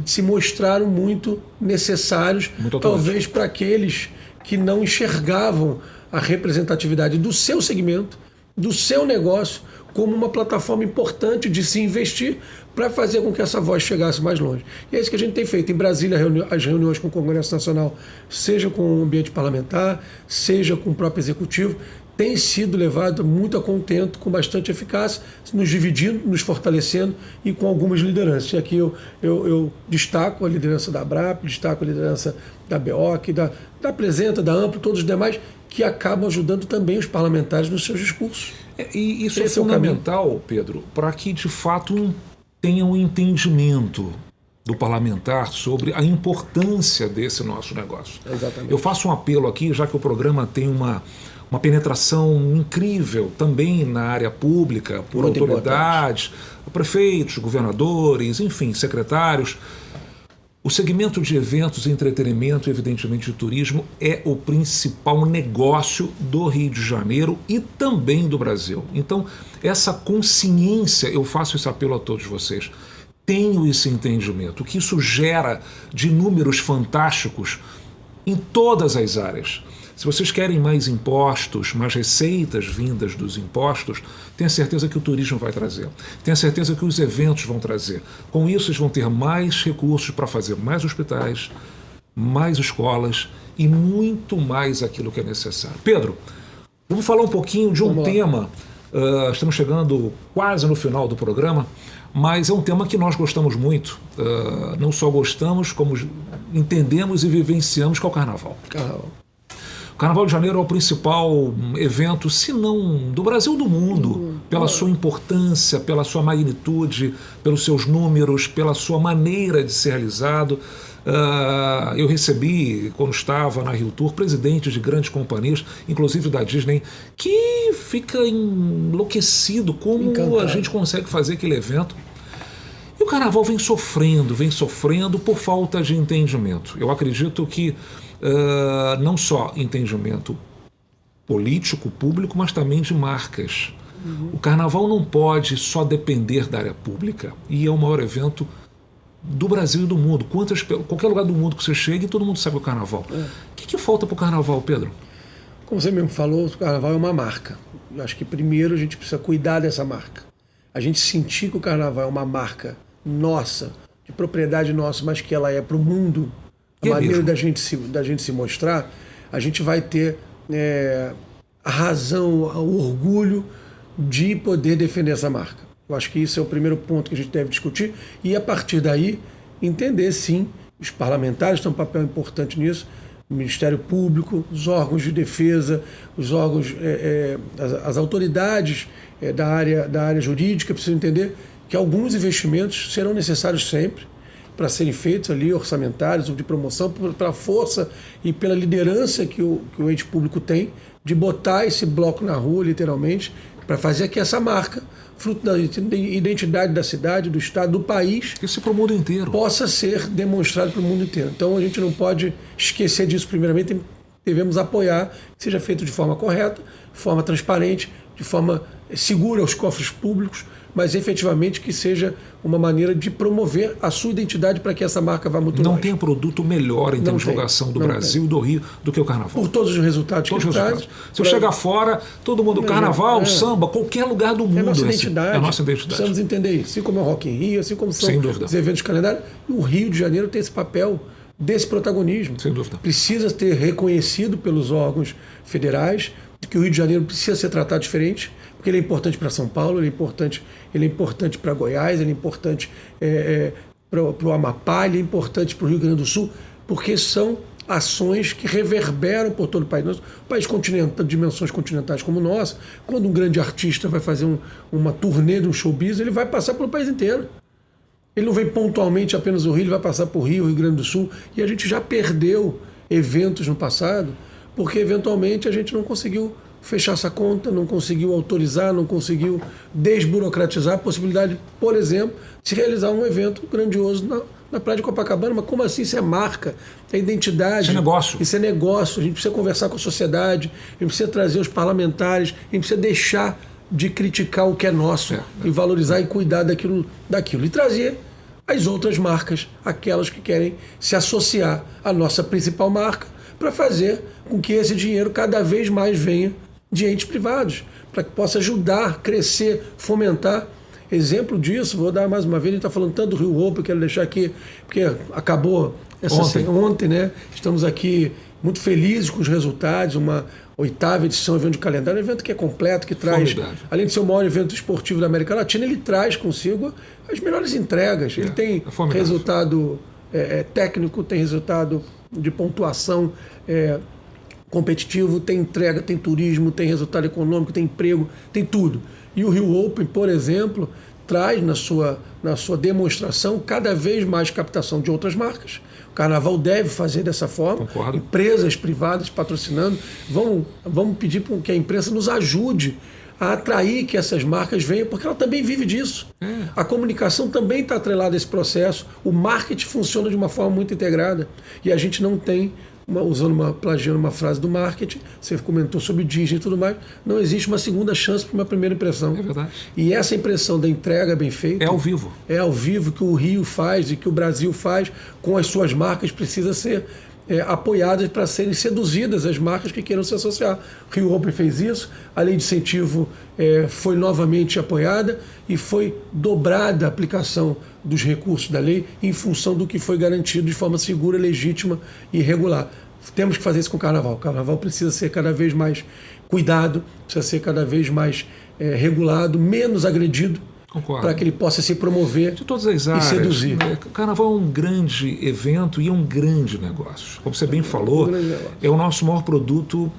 B: se mostraram muito necessários, talvez para aqueles que não enxergavam a representatividade do seu segmento, do seu negócio, como uma plataforma importante de se investir para fazer com que essa voz chegasse mais longe. E é isso que a gente tem feito. Em Brasília, as reuniões com o Congresso Nacional, seja com o ambiente parlamentar, seja com o próprio Executivo, tem sido levado muito a contento, com bastante eficácia, nos dividindo, nos fortalecendo e com algumas lideranças. E aqui eu destaco a liderança da ABRAP, destaco a liderança da BEOC, da Apresenta, da Amplo, todos os demais, que acabam ajudando também os parlamentares nos seus discursos.
A: E isso é fundamental, Pedro, para que de fato tenha um entendimento do parlamentar sobre a importância desse nosso negócio.
B: Exatamente.
A: Eu faço um apelo aqui, já que o programa tem uma penetração incrível também na área pública, por muito autoridades, prefeitos, governadores, enfim, secretários. O segmento de eventos, entretenimento e, evidentemente, de turismo é o principal negócio do Rio de Janeiro e também do Brasil. Então, essa consciência, eu faço esse apelo a todos vocês, tenham esse entendimento, o que isso gera de números fantásticos em todas as áreas. Se vocês querem mais impostos, mais receitas vindas dos impostos, tenha certeza que o turismo vai trazer. Tenha certeza que os eventos vão trazer. Com isso, eles vão ter mais recursos para fazer mais hospitais, mais escolas e muito mais aquilo que é necessário. Pedro, vamos falar um pouquinho de um tema. Estamos chegando quase no final do programa, mas é um tema que nós gostamos muito. Não só gostamos, como entendemos e vivenciamos, que é o Carnaval. O Carnaval de Janeiro é o principal evento, se não do Brasil, do mundo, pela sua importância, pela sua magnitude, pelos seus números, pela sua maneira de ser realizado. Eu recebi, quando estava na Rio Tour, presidentes de grandes companhias, inclusive da Disney, que fica enlouquecido como a gente consegue fazer aquele evento. E o Carnaval vem sofrendo por falta de entendimento. Eu acredito que não só entendimento político, público, mas também de marcas. O Carnaval não pode só depender da área pública, e é o maior evento do Brasil e do mundo. Qualquer lugar do mundo que você chegue, todo mundo sabe o Carnaval. O que falta para o Carnaval, Pedro?
B: Como você mesmo falou, o Carnaval é uma marca. Eu acho que primeiro a gente precisa cuidar dessa marca. A gente sentir que o Carnaval é uma marca nossa, de propriedade nossa, mas que ela é para o mundo, a maneira da gente se mostrar, a gente vai ter a razão, o orgulho de poder defender essa marca. Eu acho que isso é o primeiro ponto que a gente deve discutir e, a partir daí, entender, sim, os parlamentares têm um papel importante nisso, o Ministério Público, os órgãos de defesa, os órgãos, as autoridades da área jurídica precisam entender que alguns investimentos serão necessários sempre para serem feitos ali, orçamentários ou de promoção, pela força e pela liderança que o ente público tem de botar esse bloco na rua, literalmente, para fazer que essa marca, fruto da identidade da cidade, do estado, do país,
A: isso para o mundo inteiro,
B: possa ser demonstrado para o mundo inteiro. Então a gente não pode esquecer disso. Primeiramente, devemos apoiar que seja feito de forma correta, de forma transparente, de forma segura aos cofres públicos, mas efetivamente que seja uma maneira de promover a sua identidade para que essa marca vá muito longe.
A: Não tem produto melhor em termos de divulgação do Brasil e do Rio do que o Carnaval.
B: Por todos os resultados que ele traz.
A: Se eu chegar fora, todo mundo, Carnaval, samba, qualquer lugar do mundo.
B: É a nossa identidade.
A: É a nossa identidade.
B: Precisamos entender isso. Assim como é o Rock in Rio, assim como são os eventos de calendário. O Rio de Janeiro tem esse papel desse protagonismo.
A: Sem dúvida.
B: Precisa ter reconhecido pelos órgãos federais que o Rio de Janeiro precisa ser tratado diferente, porque ele é importante para São Paulo, ele é importante para Goiás, ele é importante para o Amapá, ele é importante para o Rio Grande do Sul, porque são ações que reverberam por todo o país. O país continental, dimensões continentais como o nosso, quando um grande artista vai fazer uma turnê de um showbiz, ele vai passar pelo país inteiro. Ele não vem pontualmente apenas do Rio, ele vai passar por Rio Grande do Sul, e a gente já perdeu eventos no passado, porque eventualmente a gente não conseguiu fechar essa conta, não conseguiu autorizar, não conseguiu desburocratizar a possibilidade, por exemplo, de se realizar um evento grandioso na Praia de Copacabana. Mas como assim? Isso é marca, é identidade.
A: Isso é negócio.
B: Isso é negócio. A gente precisa conversar com a sociedade, a gente precisa trazer os parlamentares, a gente precisa deixar de criticar o que é nosso e valorizar e cuidar daquilo. E trazer as outras marcas, aquelas que querem se associar à nossa principal marca, para fazer com que esse dinheiro cada vez mais venha de entes privados, para que possa ajudar, crescer, fomentar. Exemplo disso, vou dar mais uma vez, a gente está falando tanto do Rio Open, quero deixar aqui, porque acabou ontem, né? Estamos aqui muito felizes com os resultados, uma 8ª edição do evento de calendário, um evento que é completo, que traz, além de ser o maior evento esportivo da América Latina, ele traz consigo as melhores entregas. Ele tem resultado técnico, tem resultado de pontuação competitivo, tem entrega, tem turismo, tem resultado econômico, tem emprego, tem tudo. E o Rio Open, por exemplo, traz na sua demonstração cada vez mais captação de outras marcas. O Carnaval deve fazer dessa forma.
A: Concordo.
B: Empresas privadas patrocinando. Vamos pedir que a imprensa nos ajude a atrair que essas marcas venham, porque ela também vive disso. A comunicação também está atrelada a esse processo. O marketing funciona de uma forma muito integrada. E a gente não tem, plagiando uma frase do marketing, você comentou sobre Disney e tudo mais, não existe uma segunda chance para uma primeira impressão.
A: É verdade.
B: E essa impressão da entrega bem feita...
A: É ao vivo.
B: É ao vivo que o Rio faz e que o Brasil faz com as suas marcas, precisa ser apoiadas para serem seduzidas as marcas que queiram se associar. O Rio Open fez isso, a lei de incentivo foi novamente apoiada e foi dobrada a aplicação dos recursos da lei em função do que foi garantido de forma segura, legítima e regular. Temos que fazer isso com o Carnaval. O Carnaval precisa ser cada vez mais cuidado, precisa ser cada vez mais regulado, menos agredido, para que ele possa se promover
A: de todas as áreas,
B: e seduzir.
A: O Carnaval é um grande evento e é um grande negócio. Como você bem falou, é o nosso maior produto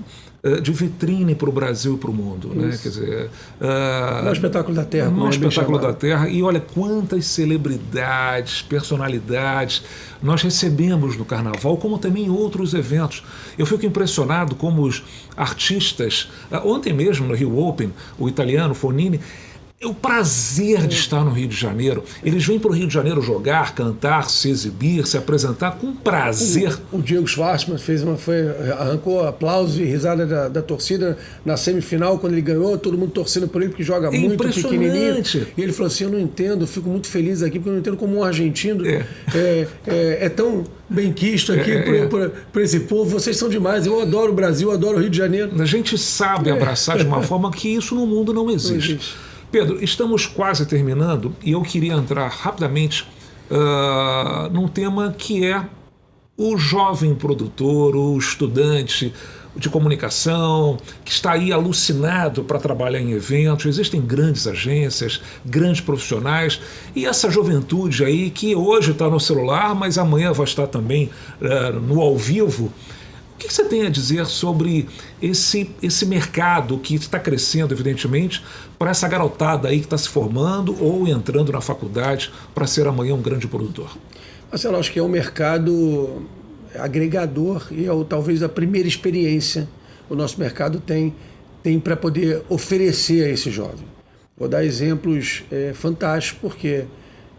A: de vitrine para o Brasil e para o mundo. Né? Quer dizer,
B: o maior espetáculo da Terra.
A: O maior espetáculo da Terra. E olha quantas celebridades, personalidades nós recebemos no Carnaval, como também em outros eventos. Eu fico impressionado como os artistas, ontem mesmo no Rio Open, o italiano Fonini, é o prazer de estar no Rio de Janeiro. Eles vêm para o Rio de Janeiro jogar, cantar, se exibir, se apresentar com prazer.
B: O Diego Schwartzman arrancou aplausos e risada da torcida na semifinal, quando ele ganhou, todo mundo torcendo por ele, porque joga muito pequenininho. E ele falou assim, eu não entendo, eu fico muito feliz aqui, porque eu não entendo como um argentino é tão benquisto aqui por esse povo. Vocês são demais, eu adoro o Brasil, eu adoro o Rio de Janeiro.
A: A gente sabe abraçar de uma forma que isso no mundo não existe. Pedro, estamos quase terminando e eu queria entrar rapidamente num tema que é o jovem produtor, o estudante de comunicação, que está aí alucinado para trabalhar em eventos, existem grandes agências, grandes profissionais, e essa juventude aí que hoje está no celular, mas amanhã vai estar também no ao vivo. O que você tem a dizer sobre esse mercado que está crescendo, evidentemente, para essa garotada aí que está se formando ou entrando na faculdade para ser amanhã um grande produtor?
B: Marcelo, acho que é um mercado agregador e talvez a primeira experiência o nosso mercado tem para poder oferecer a esse jovem. Vou dar exemplos fantásticos, porque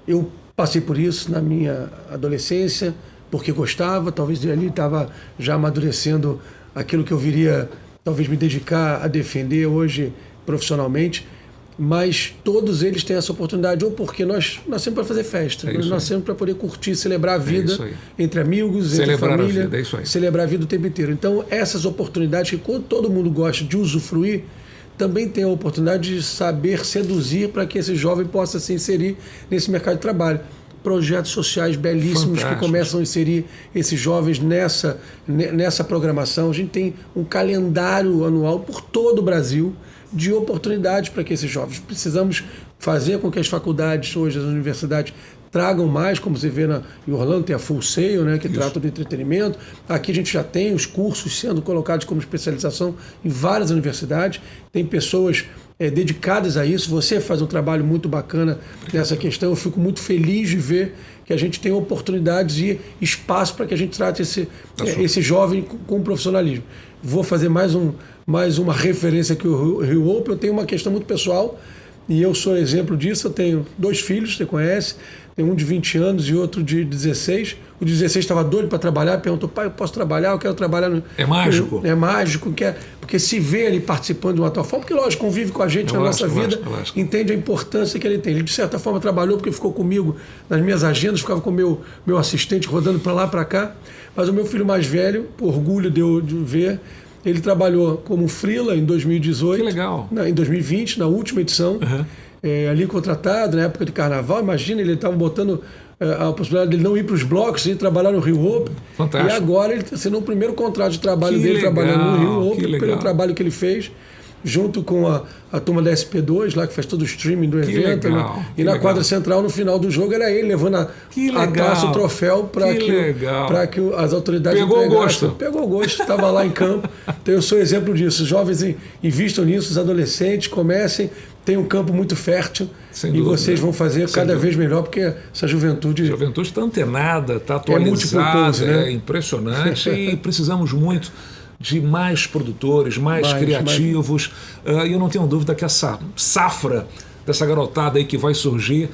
B: eu passei por isso na minha adolescência, porque gostava, talvez ali estava já amadurecendo aquilo que eu viria talvez me dedicar a defender hoje profissionalmente, mas todos eles têm essa oportunidade, ou porque nós nascemos para fazer festa, nós nascemos para poder curtir, celebrar a vida entre amigos, celebrar entre família, a vida, celebrar a vida o tempo inteiro. Então essas oportunidades que quando todo mundo gosta de usufruir, também tem a oportunidade de saber seduzir para que esse jovem possa se inserir nesse mercado de trabalho. Projetos sociais belíssimos que começam a inserir esses jovens nessa programação. A gente tem um calendário anual por todo o Brasil de oportunidades para que esses jovens. Precisamos fazer com que as faculdades, hoje as universidades, tragam mais, como você vê em Orlando, tem a Full Sail, né, que trata do entretenimento. Aqui a gente já tem os cursos sendo colocados como especialização em várias universidades. Tem pessoas dedicadas a isso. Você faz um trabalho muito bacana nessa questão. Eu fico muito feliz de ver que a gente tem oportunidades e espaço para que a gente trate esse jovem com profissionalismo. Vou fazer mais uma referência aqui ao Rio Open. Eu tenho uma questão muito pessoal e eu sou exemplo disso. Eu tenho 2 filhos, você conhece, tem um de 20 anos e outro de 16. O de 16 estava doido para trabalhar, perguntou: pai, eu posso trabalhar? Eu quero trabalhar no...
A: É mágico?
B: É mágico, porque se vê ele participando de uma tal forma, porque lógico, convive com a gente na nossa vida, entende a importância que ele tem. Ele de certa forma trabalhou porque ficou comigo nas minhas agendas, ficava com o meu assistente rodando para lá, para cá. Mas o meu filho mais velho, por orgulho de eu ver, ele trabalhou como freela em 2018.
A: Que legal.
B: Em 2020, na última edição. Ali contratado, na época de carnaval. Imagina, ele estava botando a possibilidade de ele não ir para os blocos e trabalhar no Rio Open.
A: Fantástico.
B: E agora ele está sendo o primeiro contrato de trabalho dele trabalhando no Rio Open, pelo trabalho que ele fez, junto com a turma da SP2, lá que faz todo o streaming do evento.
A: Legal,
B: e na quadra central, no final do jogo, era ele levando a taça, o troféu, para que as autoridades entregassem. Pegou o gosto, estava lá em campo. Então eu sou exemplo disso. Os jovens invistam nisso, os adolescentes comecem. Tem um campo muito fértil e vocês vão fazer cada vez melhor, porque essa juventude...
A: A juventude está antenada, está atualizada, né? É impressionante e precisamos muito de mais produtores, mais criativos. E eu não tenho dúvida que essa safra dessa garotada aí que vai surgir,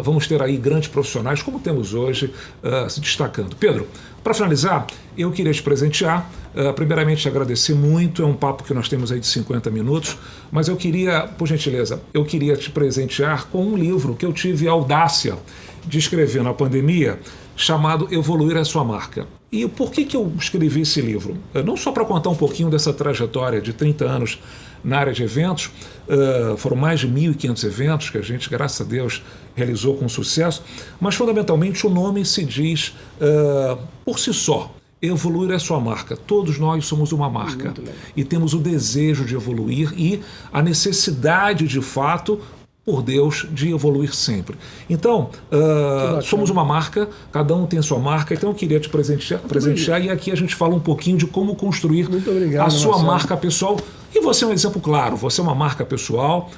A: vamos ter aí grandes profissionais, como temos hoje, se destacando. Pedro, para finalizar, eu queria te presentear, primeiramente te agradecer muito, é um papo que nós temos aí de 50 minutos, mas eu queria, por gentileza, te presentear com um livro que eu tive a audácia de escrever na pandemia, chamado Evoluir a Sua Marca. E por que eu escrevi esse livro? Não só para contar um pouquinho dessa trajetória de 30 anos na área de eventos, foram mais de 1.500 eventos que a gente, graças a Deus, realizou com sucesso, mas fundamentalmente o nome se diz por si só, evoluir a sua marca. Todos nós somos uma marca e temos o desejo de evoluir e a necessidade, de fato, por Deus, de evoluir sempre. Então, somos uma marca, cada um tem a sua marca, então eu queria te presentear e aqui a gente fala um pouquinho de como construir a sua marca pessoal. E você é um exemplo claro, você é uma marca pessoal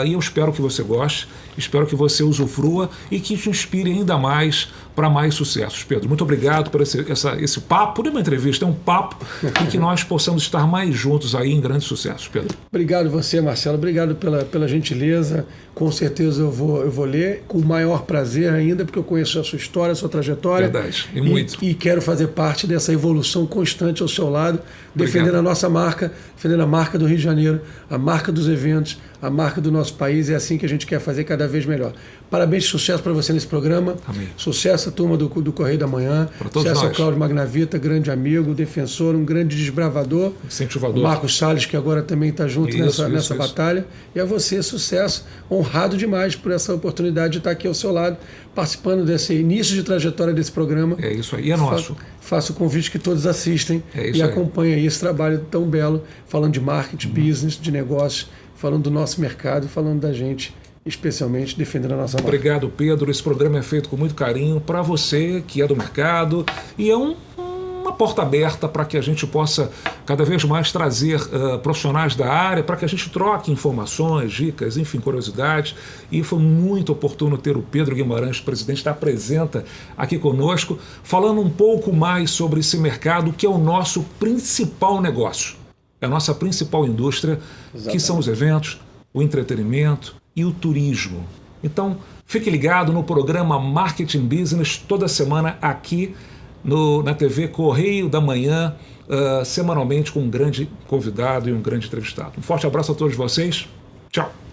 A: e eu espero que você goste, espero que você usufrua e que te inspire ainda mais para mais sucessos. Pedro, muito obrigado por esse papo, não é uma entrevista, é um papo e que nós possamos estar mais juntos aí em grandes sucessos, Pedro.
B: Obrigado você, Marcelo, obrigado pela gentileza, com certeza eu vou ler com o maior prazer ainda, porque eu conheço a sua história, a sua trajetória.
A: Verdade, e muito.
B: E quero fazer parte dessa evolução constante ao seu lado, defendendo a nossa marca, defendendo defendendo a marca do Rio de Janeiro, a marca dos eventos, a marca do nosso país. É assim que a gente quer fazer cada vez melhor. Parabéns, sucesso para você nesse programa.
A: Amém.
B: Sucesso à turma do Correio da Manhã. Sucesso ao Cláudio Magnavita, grande amigo, defensor, um grande desbravador.
A: Incentivador.
B: O Marcos Salles, que agora também está junto nessa batalha. E a você, sucesso. Honrado demais por essa oportunidade de estar aqui ao seu lado, participando desse início de trajetória desse programa.
A: É isso aí, é nosso.
B: Faço o convite que todos assistem e acompanhem aí esse trabalho tão belo, falando de marketing, business, de negócios, falando do nosso mercado, falando da gente, especialmente defendendo a nossa marca.
A: Obrigado, Pedro. Esse programa é feito com muito carinho para você que é do mercado e é uma porta aberta para que a gente possa cada vez mais trazer profissionais da área, para que a gente troque informações, dicas, enfim, curiosidades. E foi muito oportuno ter o Pedro Guimarães, presidente da Apresenta, aqui conosco, falando um pouco mais sobre esse mercado que é o nosso principal negócio, é a nossa principal indústria, Exatamente. Que são os eventos, o entretenimento e o turismo. Então, fique ligado no programa Marketing Business toda semana aqui na TV Correio da Manhã, semanalmente com um grande convidado e um grande entrevistado. Um forte abraço a todos vocês. Tchau.